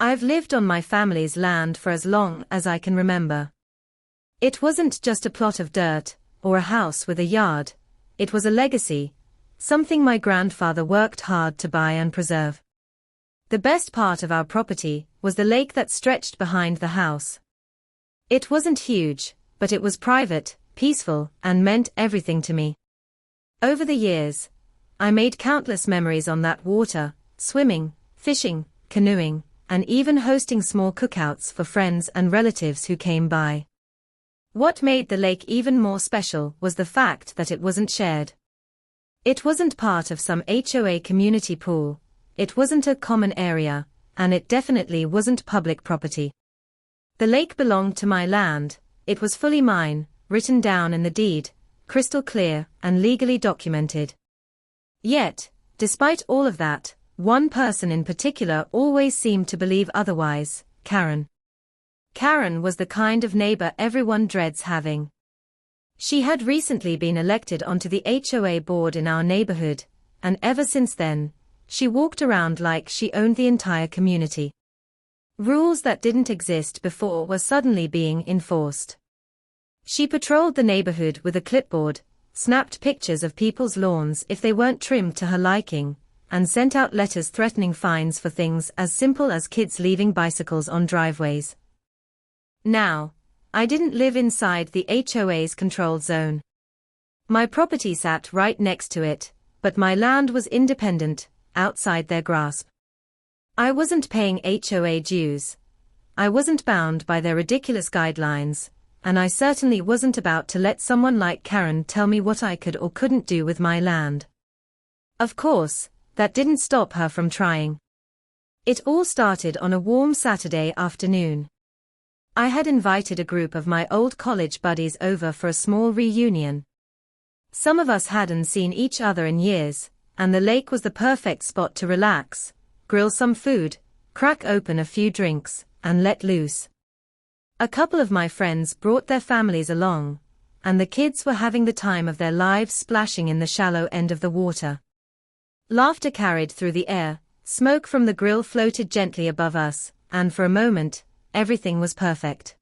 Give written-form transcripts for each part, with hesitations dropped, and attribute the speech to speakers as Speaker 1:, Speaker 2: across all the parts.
Speaker 1: I've lived on my family's land for as long as I can remember. It wasn't just a plot of dirt, or a house with a yard. It was a legacy, something my grandfather worked hard to buy and preserve. The best part of our property was the lake that stretched behind the house. It wasn't huge, but it was private, peaceful, and meant everything to me. Over the years, I made countless memories on that water, swimming, fishing, canoeing, and even hosting small cookouts for friends and relatives who came by. What made the lake even more special was the fact that it wasn't shared. It wasn't part of some HOA community pool, it wasn't a common area, and it definitely wasn't public property. The lake belonged to my land, it was fully mine, written down in the deed, crystal clear and legally documented. Yet, despite all of that, one person in particular always seemed to believe otherwise, Karen. Karen was the kind of neighbor everyone dreads having. She had recently been elected onto the HOA board in our neighborhood, and ever since then, she walked around like she owned the entire community. Rules that didn't exist before were suddenly being enforced. She patrolled the neighborhood with a clipboard, snapped pictures of people's lawns if they weren't trimmed to her liking, and sent out letters threatening fines for things as simple as kids leaving bicycles on driveways. Now, I didn't live inside the HOA's controlled zone. My property sat right next to it, but my land was independent, outside their grasp. I wasn't paying HOA dues. I wasn't bound by their ridiculous guidelines, and I certainly wasn't about to let someone like Karen tell me what I could or couldn't do with my land. Of course, that didn't stop her from trying. It all started on a warm Saturday afternoon. I had invited a group of my old college buddies over for a small reunion. Some of us hadn't seen each other in years, and the lake was the perfect spot to relax, grill some food, crack open a few drinks, and let loose. A couple of my friends brought their families along, and the kids were having the time of their lives splashing in the shallow end of the water. Laughter carried through the air, smoke from the grill floated gently above us, and for a moment, everything was perfect.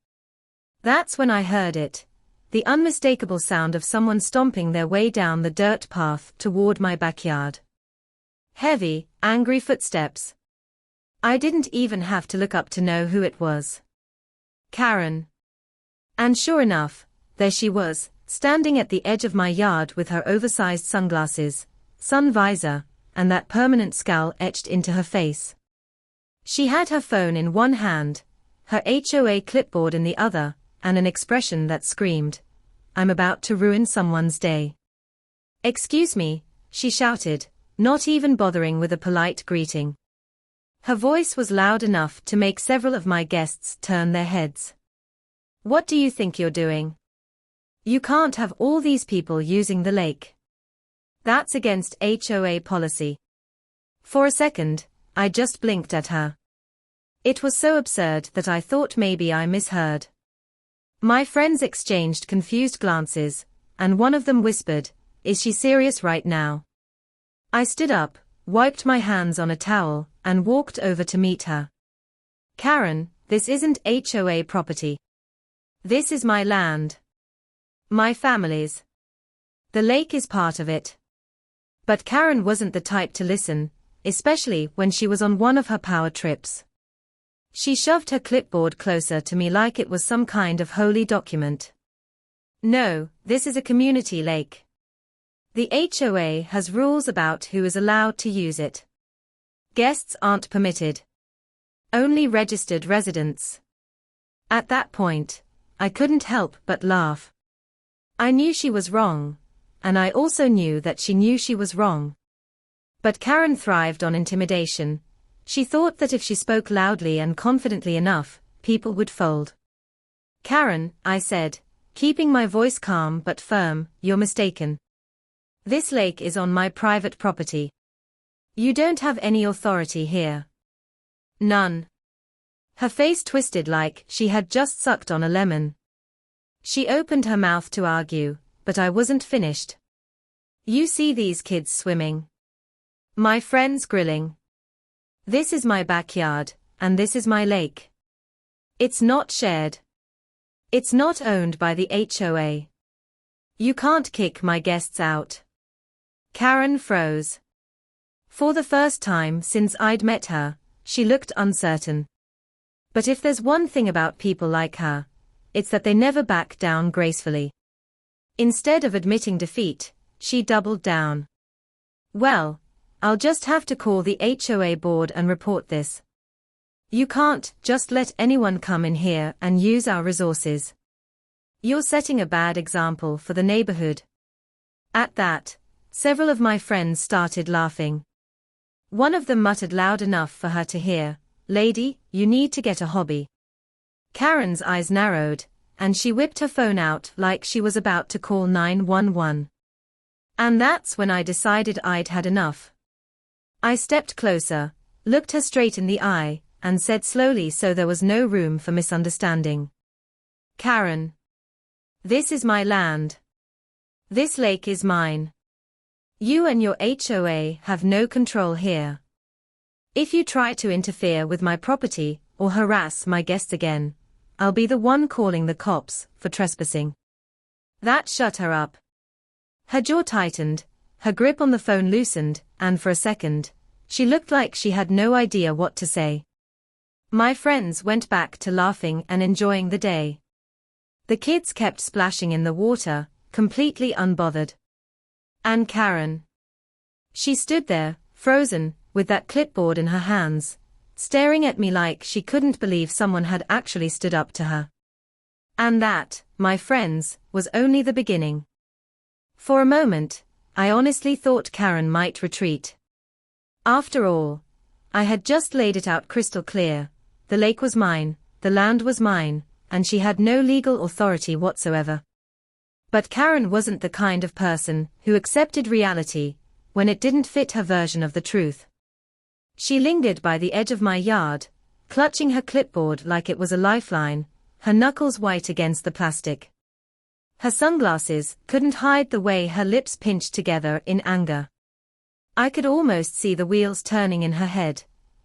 Speaker 1: That's when I heard it, the unmistakable sound of someone stomping their way down the dirt path toward my backyard. Heavy, angry footsteps. I didn't even have to look up to know who it was. Karen. And sure enough, there she was, standing at the edge of my yard with her oversized sunglasses, sun visor, and that permanent scowl etched into her face. She had her phone in one hand, her HOA clipboard in the other, and an expression that screamed, "I'm about to ruin someone's day." "Excuse me," she shouted, not even bothering with a polite greeting. Her voice was loud enough to make several of my guests turn their heads. "What do you think you're doing? You can't have all these people using the lake. That's against HOA policy." For a second, I just blinked at her. It was so absurd that I thought maybe I misheard. My friends exchanged confused glances, and one of them whispered, "Is she serious right now?" I stood up, wiped my hands on a towel, and walked over to meet her. "Karen, this isn't HOA property. This is my land. My family's. The lake is part of it." But Karen wasn't the type to listen, especially when she was on one of her power trips. She shoved her clipboard closer to me like it was some kind of holy document. "No, this is a community lake. The HOA has rules about who is allowed to use it. Guests aren't permitted. Only registered residents." At that point, I couldn't help but laugh. I knew she was wrong, and I also knew that she knew she was wrong. But Karen thrived on intimidation. She thought that if she spoke loudly and confidently enough, people would fold. "Karen," I said, keeping my voice calm but firm, "you're mistaken. This lake is on my private property. You don't have any authority here." "None." Her face twisted like she had just sucked on a lemon. She opened her mouth to argue, but I wasn't finished. "You see these kids swimming? My friends grilling? This is my backyard, and this is my lake. It's not shared. It's not owned by the HOA. You can't kick my guests out. Karen froze. For the first time since I'd met her, she looked uncertain. But if there's one thing about people like her, it's that they never back down gracefully. Instead of admitting defeat, she doubled down. Well, I'll just have to call the HOA board and report this. You can't just let anyone come in here and use our resources. You're setting a bad example for the neighborhood. At that, several of my friends started laughing. One of them muttered loud enough for her to hear, "Lady, you need to get a hobby." Karen's eyes narrowed, and she whipped her phone out like she was about to call 911. And that's when I decided I'd had enough. I stepped closer, looked her straight in the eye, and said slowly so there was no room for misunderstanding. "Karen. This is my land. This lake is mine. You and your HOA have no control here. If you try to interfere with my property or harass my guests again, I'll be the one calling the cops for trespassing." That shut her up. Her jaw tightened, her grip on the phone loosened, and for a second, she looked like she had no idea what to say. My friends went back to laughing and enjoying the day. The kids kept splashing in the water, completely unbothered. And Karen. She stood there, frozen, with that clipboard in her hands, staring at me like she couldn't believe someone had actually stood up to her. And that, my friends, was only the beginning. For a moment, I honestly thought Karen might retreat. After all, I had just laid it out crystal clear. The lake was mine, the land was mine, and she had no legal authority whatsoever. But Karen wasn't the kind of person who accepted reality when it didn't fit her version of the truth. She lingered by the edge of my yard, clutching her clipboard like it was a lifeline, her knuckles white against the plastic. Her sunglasses couldn't hide the way her lips pinched together in anger. I could almost see the wheels turning in her head,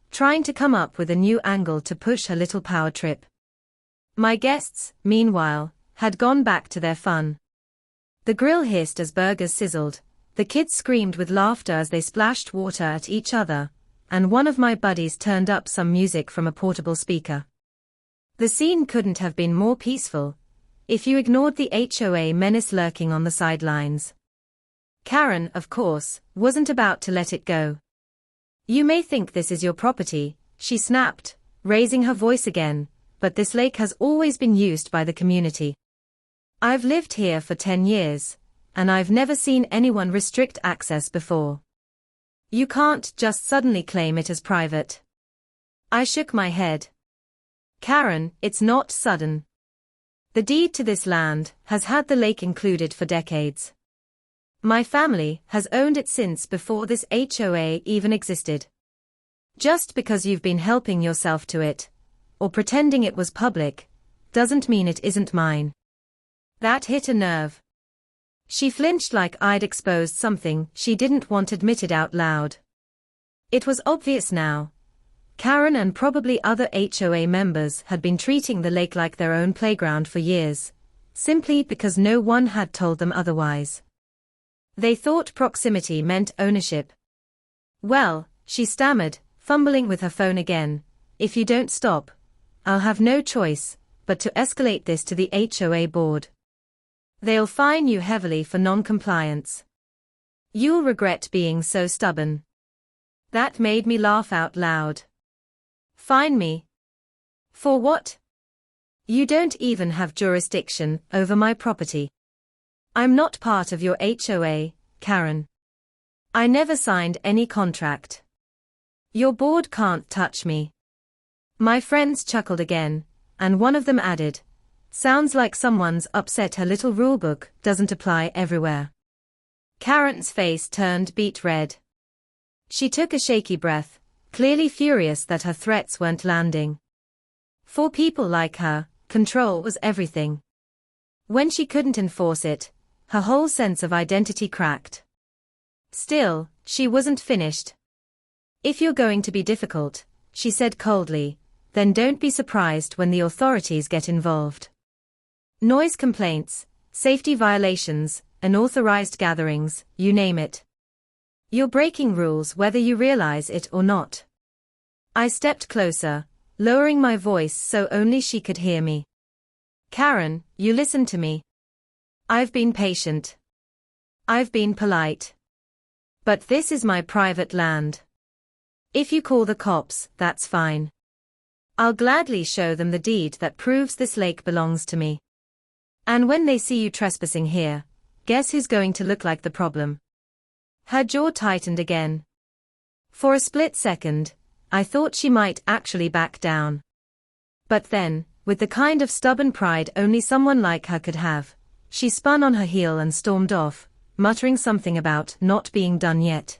Speaker 1: trying to come up with a new angle to push her little power trip. My guests, meanwhile, had gone back to their fun. The grill hissed as burgers sizzled, the kids screamed with laughter as they splashed water at each other, and one of my buddies turned up some music from a portable speaker. The scene couldn't have been more peaceful, if you ignored the HOA menace lurking on the sidelines. Karen, of course, wasn't about to let it go. "You may think this is your property," she snapped, raising her voice again, "but this lake has always been used by the community. I've lived here for 10 years, and I've never seen anyone restrict access before. You can't just suddenly claim it as private." I shook my head. "Karen, it's not sudden. The deed to this land has had the lake included for decades. My family has owned it since before this HOA even existed. Just because you've been helping yourself to it, or pretending it was public, doesn't mean it isn't mine." That hit a nerve. She flinched like I'd exposed something she didn't want admitted out loud. It was obvious now. Karen and probably other HOA members had been treating the lake like their own playground for years, simply because no one had told them otherwise. They thought proximity meant ownership. "Well," she stammered, fumbling with her phone again, "if you don't stop, I'll have no choice but to escalate this to the HOA board. They'll fine you heavily for non-compliance. You'll regret being so stubborn." That made me laugh out loud. "Fine me? For what? You don't even have jurisdiction over my property. I'm not part of your HOA, Karen. I never signed any contract. Your board can't touch me." My friends chuckled again, and one of them added, "Sounds like someone's upset her little rulebook doesn't apply everywhere." Karen's face turned beet red. She took a shaky breath, clearly furious that her threats weren't landing. For people like her, control was everything. When she couldn't enforce it, her whole sense of identity cracked. Still, she wasn't finished. "If you're going to be difficult," she said coldly, then don't be surprised when the authorities get involved. Noise complaints, safety violations, unauthorized gatherings, you name it. You're breaking rules whether you realize it or not. I stepped closer, lowering my voice so only she could hear me. Karen, you listen to me. I've been patient. I've been polite. But this is my private land. If you call the cops, that's fine. I'll gladly show them the deed that proves this lake belongs to me. And when they see you trespassing here, guess who's going to look like the problem? Her jaw tightened again. For a split second, I thought she might actually back down. But then, with the kind of stubborn pride only someone like her could have, she spun on her heel and stormed off, muttering something about not being done yet.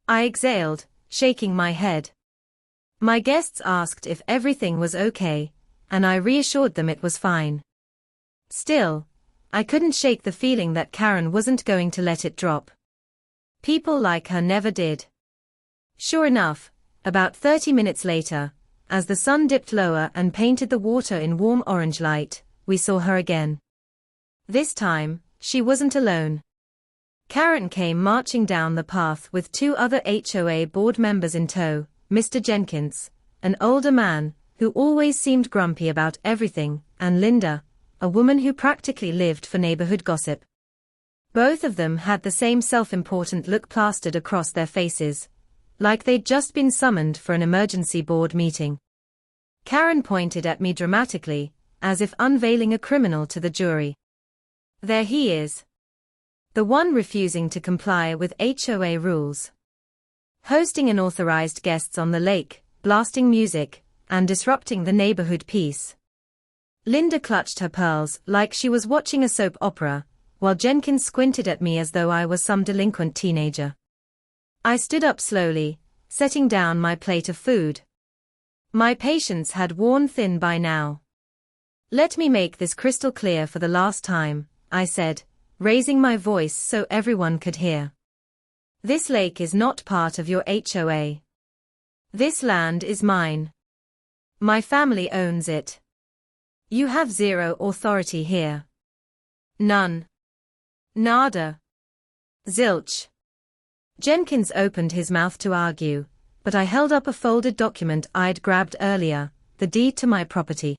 Speaker 1: I exhaled, shaking my head. My guests asked if everything was okay, and I reassured them it was fine. Still, I couldn't shake the feeling that Karen wasn't going to let it drop. People like her never did. Sure enough, about 30 minutes later, as the sun dipped lower and painted the water in warm orange light, we saw her again. This time, she wasn't alone. Karen came marching down the path with two other HOA board members in tow, Mr. Jenkins, an older man, who always seemed grumpy about everything, and Linda, a woman who practically lived for neighborhood gossip. Both of them had the same self-important look plastered across their faces, like they'd just been summoned for an emergency board meeting. Karen pointed at me dramatically, as if unveiling a criminal to the jury. There he is. The one refusing to comply with HOA rules. Hosting unauthorized guests on the lake, blasting music, and disrupting the neighborhood peace. Linda clutched her pearls like she was watching a soap opera, while Jenkins squinted at me as though I was some delinquent teenager. I stood up slowly, setting down my plate of food. My patience had worn thin by now. Let me make this crystal clear for the last time, I said, raising my voice so everyone could hear. This lake is not part of your HOA. This land is mine. My family owns it. You have zero authority here. None. Nada. Zilch. Jenkins opened his mouth to argue, but I held up a folded document I'd grabbed earlier, the deed to my property.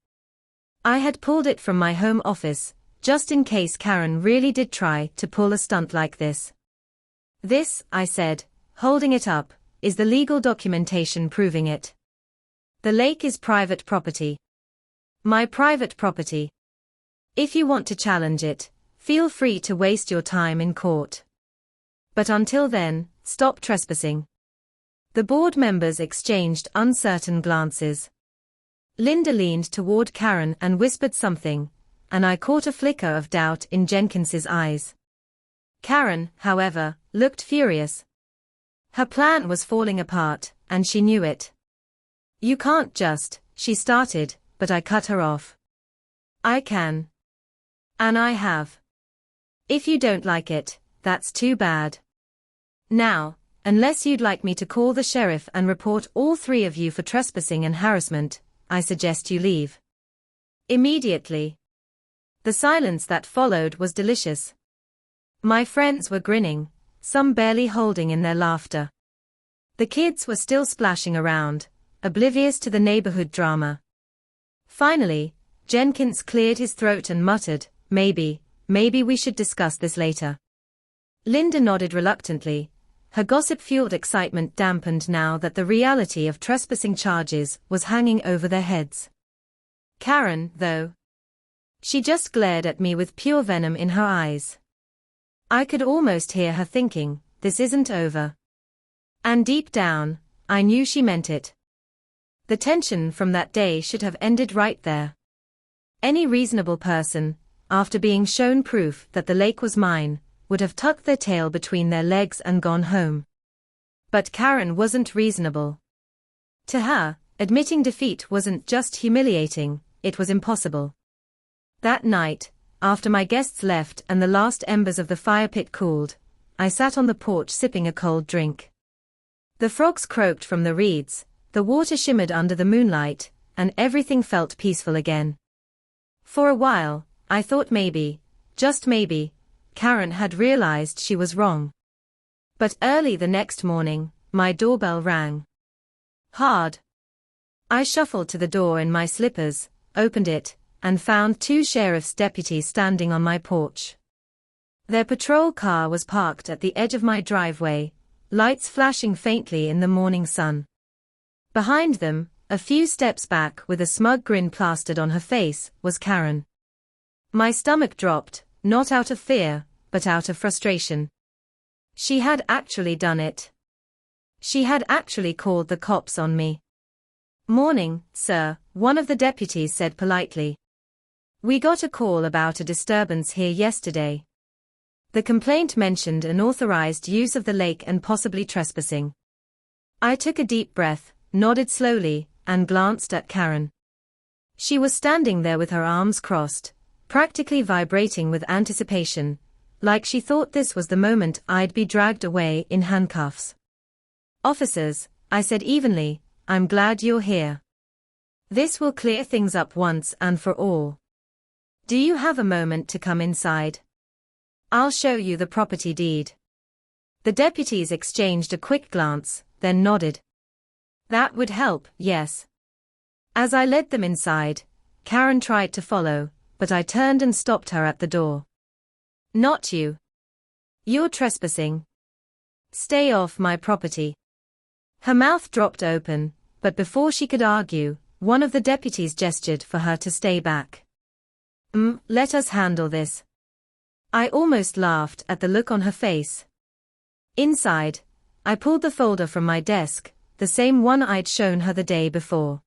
Speaker 1: I had pulled it from my home office, just in case Karen really did try to pull a stunt like this. This, I said, holding it up, is the legal documentation proving it. The lake is private property. My private property. If you want to challenge it, feel free to waste your time in court. But until then, stop trespassing. The board members exchanged uncertain glances. Linda leaned toward Karen and whispered something, and I caught a flicker of doubt in Jenkins's eyes. Karen, however, looked furious. Her plan was falling apart, and she knew it. You can't just, she started, but I cut her off. I can. And I have. If you don't like it, that's too bad. Now, unless you'd like me to call the sheriff and report all three of you for trespassing and harassment, I suggest you leave. Immediately. The silence that followed was delicious. My friends were grinning, some barely holding in their laughter. The kids were still splashing around, oblivious to the neighborhood drama. Finally, Jenkins cleared his throat and muttered, maybe we should discuss this later. Linda nodded reluctantly, her gossip-fueled excitement dampened now that the reality of trespassing charges was hanging over their heads. Karen, though. She just glared at me with pure venom in her eyes. I could almost hear her thinking, this isn't over. And deep down, I knew she meant it. The tension from that day should have ended right there. Any reasonable person, after being shown proof that the lake was mine, would have tucked their tail between their legs and gone home. But Karen wasn't reasonable. To her, admitting defeat wasn't just humiliating, it was impossible. That night, after my guests left and the last embers of the fire pit cooled, I sat on the porch sipping a cold drink. The frogs croaked from the reeds, the water shimmered under the moonlight, and everything felt peaceful again. For a while, I thought maybe, just maybe, Karen had realized she was wrong. But early the next morning, my doorbell rang. Hard. I shuffled to the door in my slippers, opened it, and found 2 sheriff's deputies standing on my porch. Their patrol car was parked at the edge of my driveway, lights flashing faintly in the morning sun. Behind them, a few steps back with a smug grin plastered on her face, was Karen. My stomach dropped, not out of fear, but out of frustration. She had actually done it. She had actually called the cops on me. "Morning, sir," one of the deputies said politely. "We got a call about a disturbance here yesterday. The complaint mentioned unauthorized use of the lake and possibly trespassing." I took a deep breath, nodded slowly, and glanced at Karen. She was standing there with her arms crossed, practically vibrating with anticipation, like she thought this was the moment I'd be dragged away in handcuffs. "Officers," I said evenly, "I'm glad you're here. This will clear things up once and for all. Do you have a moment to come inside? I'll show you the property deed." The deputies exchanged a quick glance, then nodded. That would help, yes. As I led them inside, Karen tried to follow, but I turned and stopped her at the door. "Not you. You're trespassing. Stay off my property." Her mouth dropped open, but before she could argue, one of the deputies gestured for her to stay back. Let us handle this." I almost laughed at the look on her face. Inside, I pulled the folder from my desk, the same one I'd shown her the day before.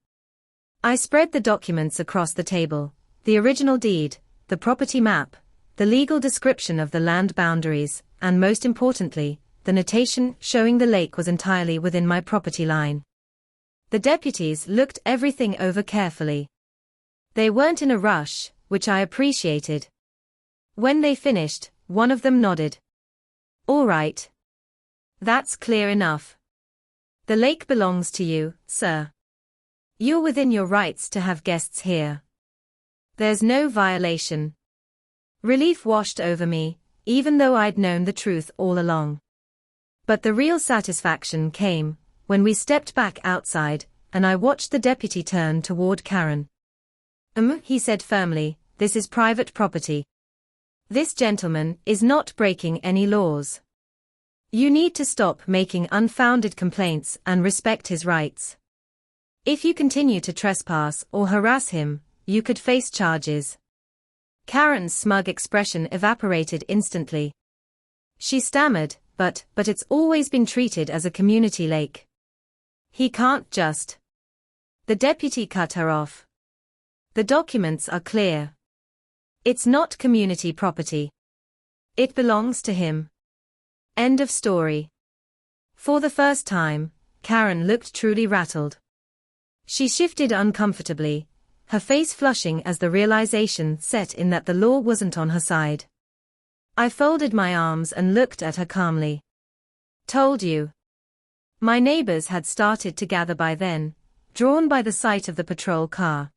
Speaker 1: I spread the documents across the table, the original deed, the property map, the legal description of the land boundaries, and most importantly, the notation showing the lake was entirely within my property line. The deputies looked everything over carefully. They weren't in a rush, which I appreciated. When they finished, one of them nodded. "All right. That's clear enough. The lake belongs to you, sir. You're within your rights to have guests here. There's no violation." Relief washed over me, even though I'd known the truth all along. But the real satisfaction came when we stepped back outside, and I watched the deputy turn toward Karen. He said firmly, "This is private property. This gentleman is not breaking any laws. You need to stop making unfounded complaints and respect his rights. If you continue to trespass or harass him, you could face charges." Karen's smug expression evaporated instantly. She stammered, but it's always been treated as a community lake. He can't just." The deputy cut her off. "The documents are clear. It's not community property. It belongs to him. End of story." For the first time, Karen looked truly rattled. She shifted uncomfortably, her face flushing as the realization set in that the law wasn't on her side. I folded my arms and looked at her calmly. "Told you." My neighbors had started to gather by then, drawn by the sight of the patrol car.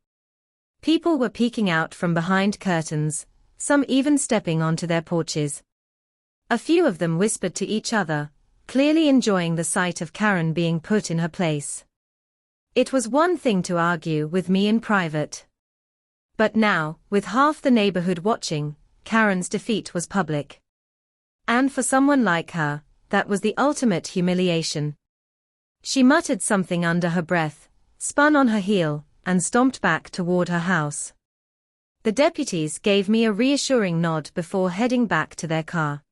Speaker 1: People were peeking out from behind curtains, some even stepping onto their porches. A few of them whispered to each other, clearly enjoying the sight of Karen being put in her place. It was one thing to argue with me in private. But now, with half the neighborhood watching, Karen's defeat was public. And for someone like her, that was the ultimate humiliation. She muttered something under her breath, spun on her heel, and stomped back toward her house. The deputies gave me a reassuring nod before heading back to their car.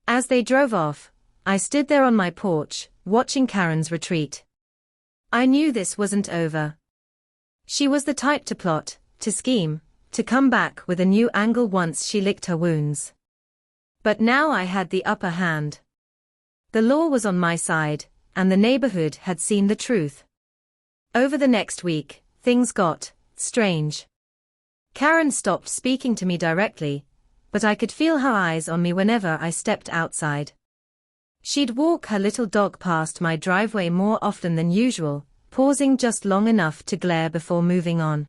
Speaker 1: As they drove off, I stood there on my porch, watching Karen's retreat. I knew this wasn't over. She was the type to plot, to scheme, to come back with a new angle once she licked her wounds. But now I had the upper hand. The law was on my side, and the neighborhood had seen the truth. Over the next week, things got strange. Karen stopped speaking to me directly, but I could feel her eyes on me whenever I stepped outside. She'd walk her little dog past my driveway more often than usual, pausing just long enough to glare before moving on.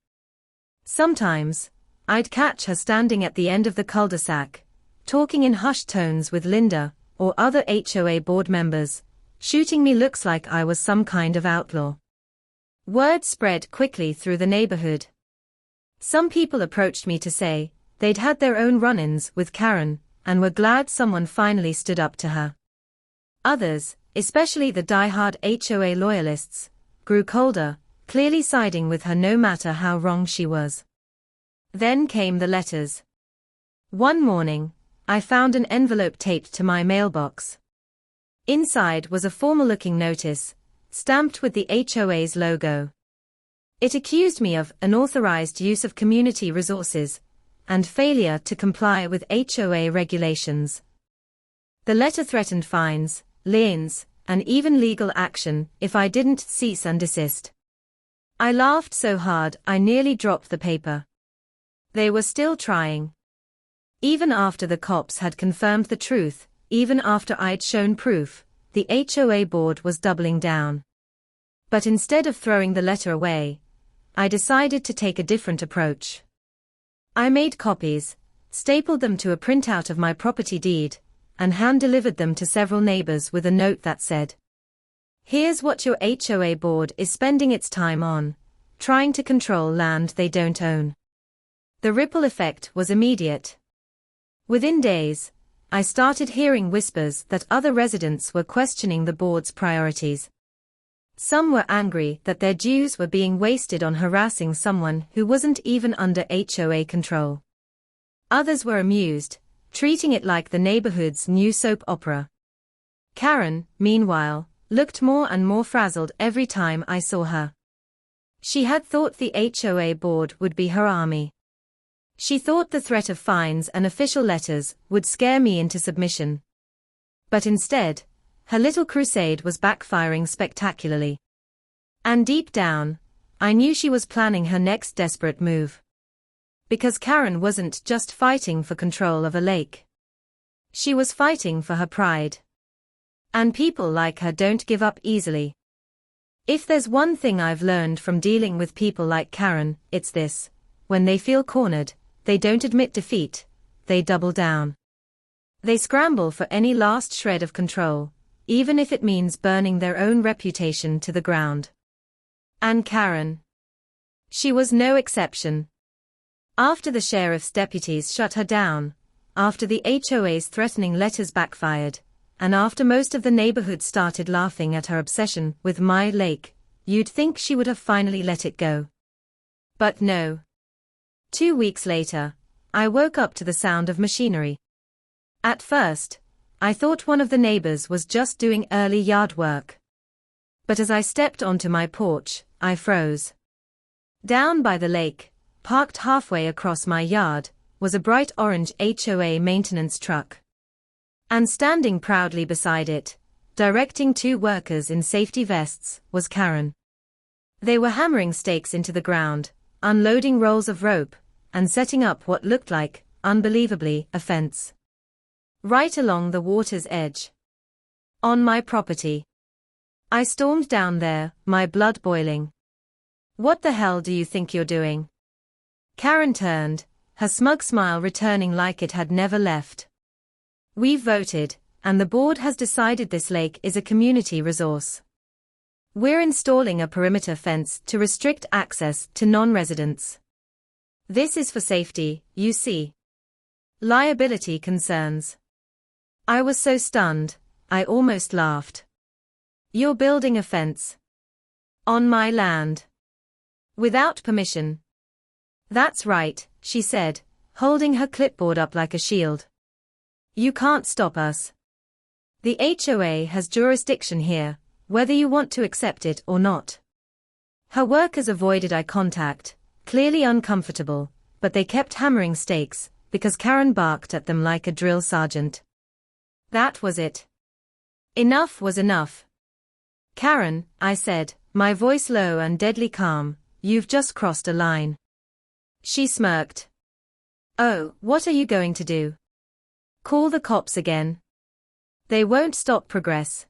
Speaker 1: Sometimes, I'd catch her standing at the end of the cul-de-sac, talking in hushed tones with Linda, or other HOA board members, shooting me looks like I was some kind of outlaw. Word spread quickly through the neighborhood. Some people approached me to say they'd had their own run-ins with Karen, and were glad someone finally stood up to her. Others, especially the die-hard HOA loyalists, grew colder, clearly siding with her no matter how wrong she was. Then came the letters. One morning, I found an envelope taped to my mailbox. Inside was a formal-looking notice, stamped with the HOA's logo. It accused me of unauthorized use of community resources and failure to comply with HOA regulations. The letter threatened fines, liens, and even legal action if I didn't cease and desist. I laughed so hard I nearly dropped the paper. They were still trying. Even after the cops had confirmed the truth, even after I'd shown proof, the HOA board was doubling down. But instead of throwing the letter away, I decided to take a different approach. I made copies, stapled them to a printout of my property deed, and hand-delivered them to several neighbors with a note that said, "Here's what your HOA board is spending its time on, trying to control land they don't own." The ripple effect was immediate. Within days, I started hearing whispers that other residents were questioning the board's priorities. Some were angry that their dues were being wasted on harassing someone who wasn't even under HOA control. Others were amused, treating it like the neighborhood's new soap opera. Karen, meanwhile, looked more and more frazzled every time I saw her. She had thought the HOA board would be her army. She thought the threat of fines and official letters would scare me into submission. But instead, her little crusade was backfiring spectacularly. And deep down, I knew she was planning her next desperate move. Because Karen wasn't just fighting for control of a lake. She was fighting for her pride. And people like her don't give up easily. If there's one thing I've learned from dealing with people like Karen, it's this: when they feel cornered, they don't admit defeat, they double down. They scramble for any last shred of control, even if it means burning their own reputation to the ground. And Karen. She was no exception. After the sheriff's deputies shut her down, after the HOA's threatening letters backfired, and after most of the neighborhood started laughing at her obsession with my lake, you'd think she would have finally let it go. But no. 2 weeks later, I woke up to the sound of machinery. At first, I thought one of the neighbors was just doing early yard work. But as I stepped onto my porch, I froze. Down by the lake, parked halfway across my yard, was a bright orange HOA maintenance truck. And standing proudly beside it, directing 2 workers in safety vests, was Karen. They were hammering stakes into the ground, unloading rolls of rope, and setting up what looked like, unbelievably, a fence. Right along the water's edge. On my property. I stormed down there, my blood boiling. "What the hell do you think you're doing?" Karen turned, her smug smile returning like it had never left. "We've voted, and the board has decided this lake is a community resource. We're installing a perimeter fence to restrict access to non-residents. This is for safety, you see. Liability concerns." I was so stunned, I almost laughed. "You're building a fence? On my land? Without permission?" "That's right," she said, holding her clipboard up like a shield. "You can't stop us. The HOA has jurisdiction here, whether you want to accept it or not." Her workers avoided eye contact, clearly uncomfortable, but they kept hammering stakes, because Karen barked at them like a drill sergeant. That was it. Enough was enough. "Karen," I said, my voice low and deadly calm, "you've just crossed a line." She smirked. "Oh, what are you going to do? Call the cops again? They won't stop progress."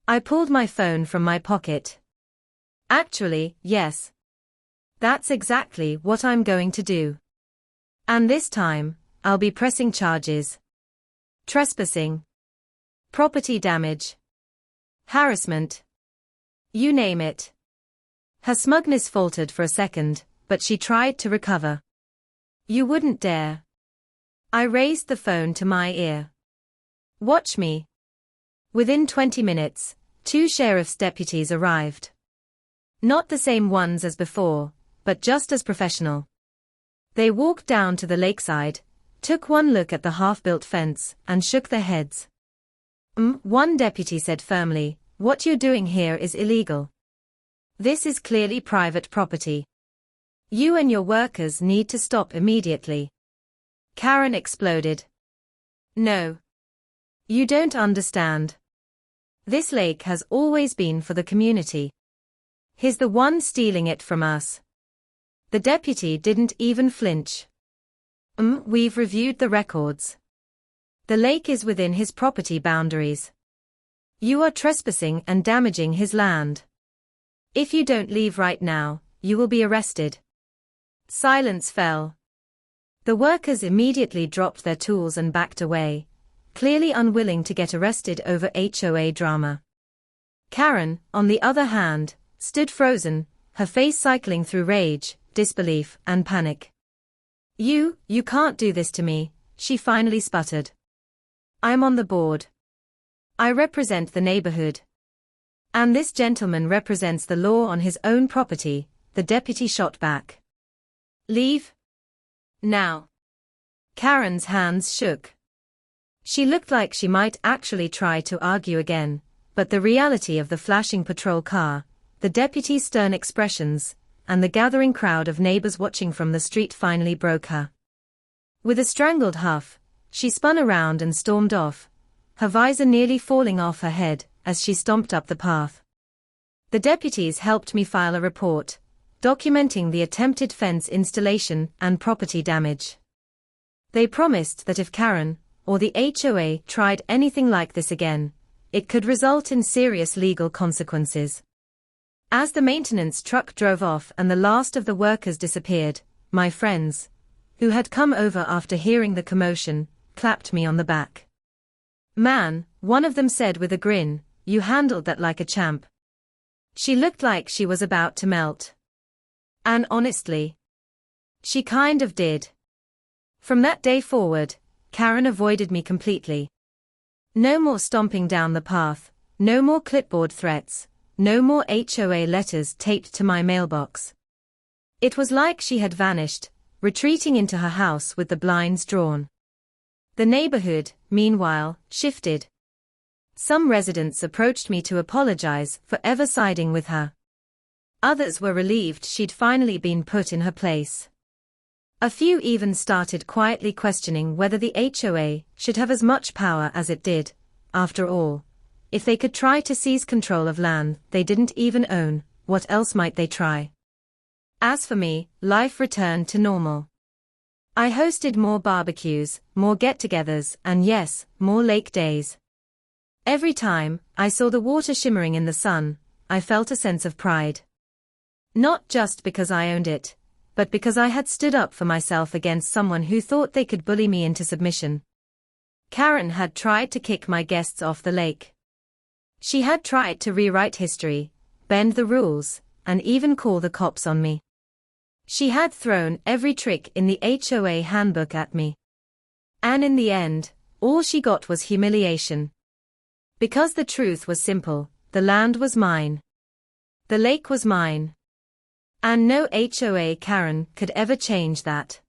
Speaker 1: I pulled my phone from my pocket. Actually, yes. That's exactly what I'm going to do. And this time, I'll be pressing charges. Trespassing. Property damage. Harassment. You name it. Her smugness faltered for a second, but she tried to recover. You wouldn't dare. I raised the phone to my ear. Watch me. Within 20 minutes, 2 sheriff's deputies arrived. Not the same ones as before, but just as professional. They walked down to the lakeside, took one look at the half-built fence, and shook their heads. One deputy said firmly, "What you're doing here is illegal. This is clearly private property. You and your workers need to stop immediately." Karen exploded. "No. You don't understand. This lake has always been for the community. He's the one stealing it from us." The deputy didn't even flinch. We've reviewed the records. The lake is within his property boundaries. You are trespassing and damaging his land. If you don't leave right now, you will be arrested." Silence fell. The workers immediately dropped their tools and backed away, clearly unwilling to get arrested over HOA drama. Karen, on the other hand, stood frozen, her face cycling through rage, disbelief, and panic. You can't do this to me," she finally sputtered. "I'm on the board. I represent the neighborhood. And this gentleman represents the law on his own property," the deputy shot back. "Leave? Now." Karen's hands shook. She looked like she might actually try to argue again, but the reality of the flashing patrol car, the deputy's stern expressions, and the gathering crowd of neighbors watching from the street finally broke her. With a strangled huff, she spun around and stormed off, her visor nearly falling off her head as she stomped up the path. The deputies helped me file a report, documenting the attempted fence installation and property damage. They promised that if Karen, or the HOA, tried anything like this again, it could result in serious legal consequences. As the maintenance truck drove off and the last of the workers disappeared, my friends, who had come over after hearing the commotion, clapped me on the back. "Man," one of them said with a grin, "you handled that like a champ." She looked like she was about to melt. And honestly, she kind of did. From that day forward, Karen avoided me completely. No more stomping down the path, no more clipboard threats, no more HOA letters taped to my mailbox. It was like she had vanished, retreating into her house with the blinds drawn. The neighborhood, meanwhile, shifted. Some residents approached me to apologize for ever siding with her. Others were relieved she'd finally been put in her place. A few even started quietly questioning whether the HOA should have as much power as it did. After all, if they could try to seize control of land they didn't even own, what else might they try? As for me, life returned to normal. I hosted more barbecues, more get-togethers, and yes, more lake days. Every time I saw the water shimmering in the sun, I felt a sense of pride. Not just because I owned it, but because I had stood up for myself against someone who thought they could bully me into submission. Karen had tried to kick my guests off the lake. She had tried to rewrite history, bend the rules, and even call the cops on me. She had thrown every trick in the HOA handbook at me. And in the end, all she got was humiliation. Because the truth was simple, the land was mine. The lake was mine. And no HOA Karen could ever change that.